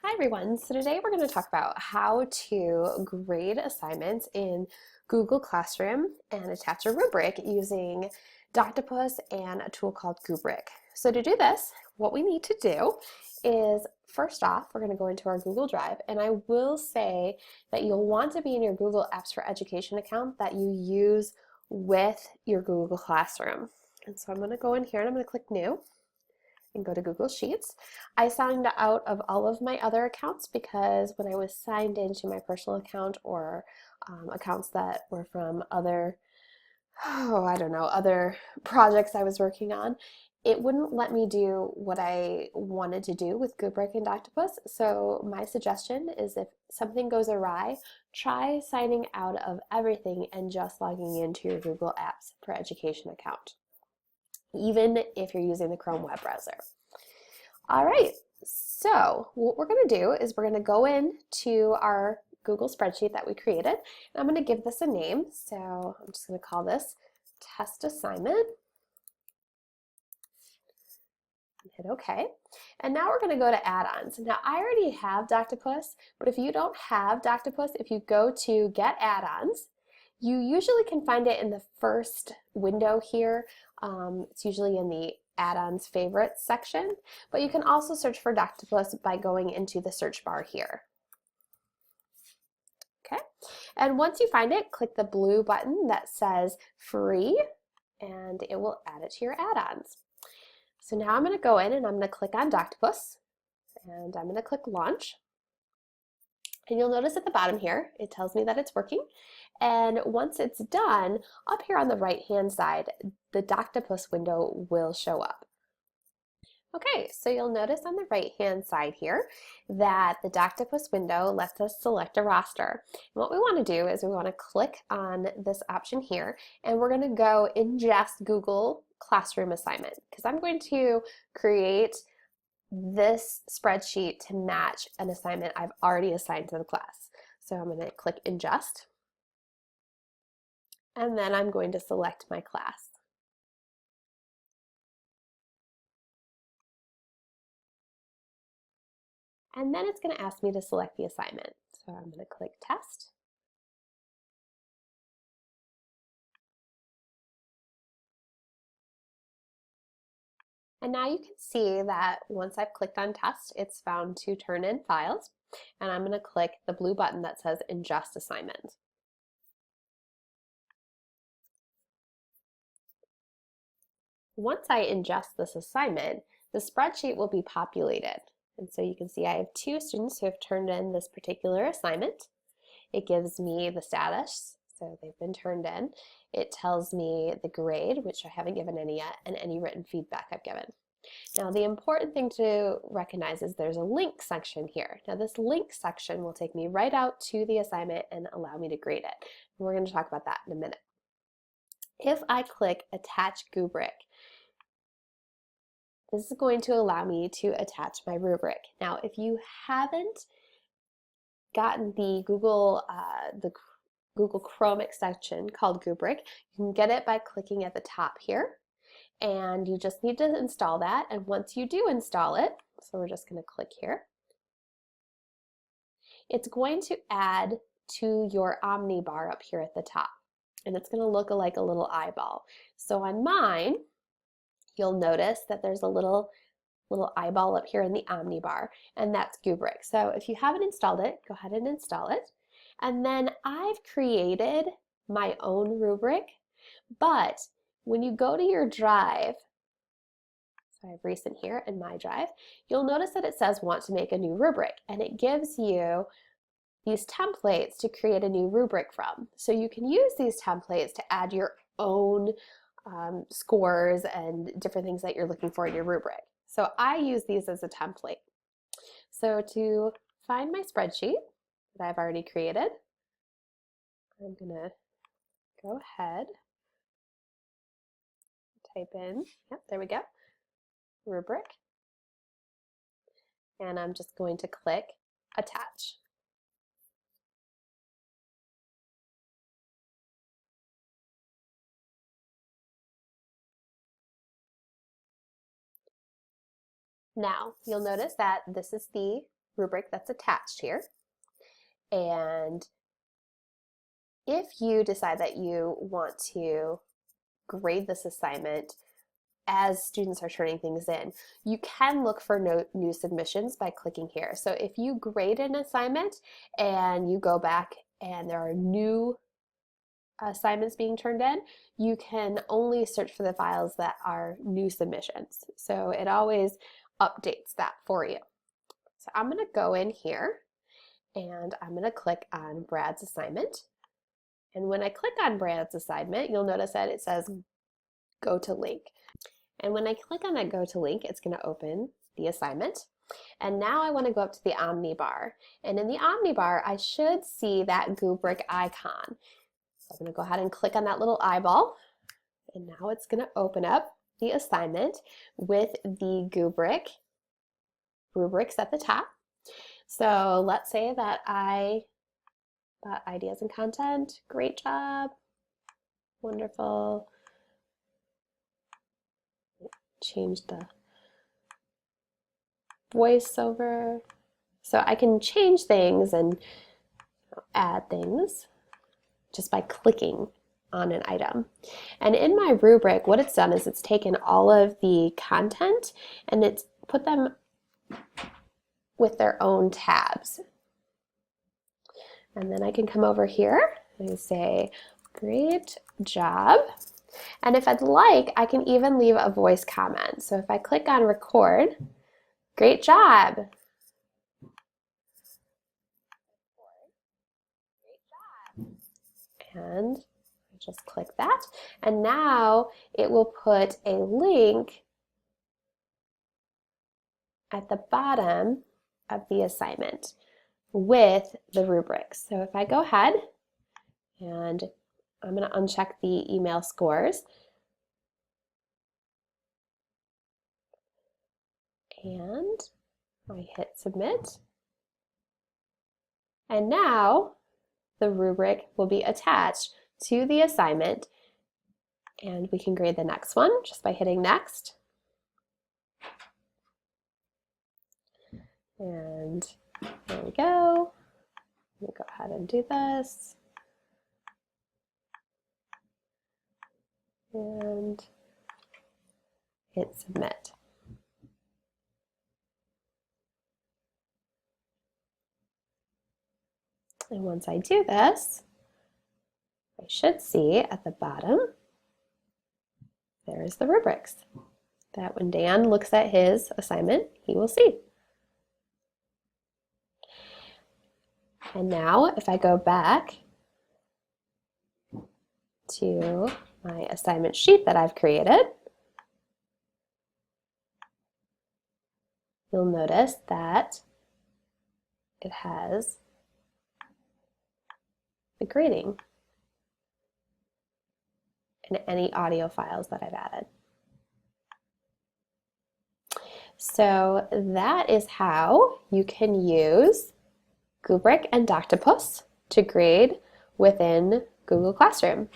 Hi everyone, so today we're going to talk about how to grade assignments in Google Classroom and attach a rubric using Doctopus and a tool called Goobric. So to do this, what we need to do is first off, we're going to go into our Google Drive, and I will say that you'll want to be in your Google Apps for Education account that you use with your Google Classroom. And so I'm going to go in here and I'm going to click New and go to Google Sheets. I signed out of all of my other accounts because when I was signed into my personal account or accounts that were from other, other projects I was working on, it wouldn't let me do what I wanted to do with Goobric and Doctopus. So my suggestion is if something goes awry, try signing out of everything and just logging into your Google Apps for Education account, even if you're using the Chrome web browser. All right, so what we're going to do is we're going to go into our Google spreadsheet that we created, and I'm going to give this a name. So I'm just going to call this test assignment. Hit OK. And now we're going to go to add-ons. Now I already have Doctopus, but if you don't have Doctopus, if you go to Get Add-ons, you usually can find it in the first window here. It's usually in the add-ons favorites section, but you can also search for Doctopus by going into the search bar here. Okay, and once you find it, click the blue button that says free, and it will add it to your add-ons. So now I'm going to go in and I'm going to click on Doctopus, and I'm going to click launch. And you'll notice at the bottom here, it tells me that it's working. And once it's done, up here on the right-hand side, the Doctopus window will show up. Okay, so you'll notice on the right-hand side here that the Doctopus window lets us select a roster. And what we want to do is we want to click on this option here, and we're going to go ingest Google Classroom assignment, because I'm going to create this spreadsheet to match an assignment I've already assigned to the class. So I'm going to click ingest, and then I'm going to select my class. And then it's going to ask me to select the assignment. So I'm going to click test. And now you can see that once I've clicked on test, it's found to turn in files. And I'm going to click the blue button that says ingest assignment. Once I ingest this assignment, the spreadsheet will be populated. And so you can see I have 2 students who have turned in this particular assignment. It gives me the status, so they've been turned in. It tells me the grade, which I haven't given any yet, and any written feedback I've given. Now the important thing to recognize is there's a link section here. Now this link section will take me right out to the assignment and allow me to grade it. And we're going to talk about that in a minute. If I click Attach Goobric, this is going to allow me to attach my rubric. Now, if you haven't gotten the Google Chrome extension called Goobric, you can get it by clicking at the top here, and you just need to install that. And once you do install it, so we're just going to click here, it's going to add to your Omni bar up here at the top, and it's going to look like a little eyeball. So on mine, you'll notice that there's a little eyeball up here in the Omni bar, and that's Goobric. So if you haven't installed it, go ahead and install it. And then I've created my own rubric, but when you go to your drive, so I have recent here in my drive, you'll notice that it says want to make a new rubric, and it gives you these templates to create a new rubric from. So you can use these templates to add your own scores and different things that you're looking for in your rubric. So I use these as a template. So to find my spreadsheet that I've already created, I'm going to go ahead, type in, yep, there we go, rubric, and I'm just going to click attach. Now, you'll notice that this is the rubric that's attached here. And if you decide that you want to grade this assignment as students are turning things in, you can look for new submissions by clicking here. So if you grade an assignment and you go back and there are new assignments being turned in, you can only search for the files that are new submissions. So it always updates that for you. So I'm going to go in here and I'm going to click on Brad's assignment. And when I click on Brad's assignment, you'll notice that it says go to link. And when I click on that go to link, it's going to open the assignment. And now I want to go up to the Omni bar. And in the Omni bar, I should see that Goobric icon. So I'm going to go ahead and click on that little eyeball. And now it's going to open up the assignment with the Goobric rubrics at the top. So let's say that I got ideas and content. Great job. Wonderful. Change the voiceover. So I can change things and add things just by clicking on an item. And in my rubric, what it's done is it's taken all of the content and it's put them with their own tabs. And then I can come over here and say, great job. And if I'd like, I can even leave a voice comment. So if I click on record, great job. And I just click that. And now it will put a link at the bottom of the assignment with the rubrics. So if I go ahead and I'm going to uncheck the email scores and I hit submit, and now the rubric will be attached to the assignment and we can grade the next one just by hitting next. And there we go. Let me go ahead and do this. And hit submit. And once I do this, I should see at the bottom, there's the rubrics. That when Dan looks at his assignment, he will see. And now if I go back to my assignment sheet that I've created, you'll notice that it has the grading and any audio files that I've added. So that is how you can use Goobric and Doctopus to grade within Google Classroom.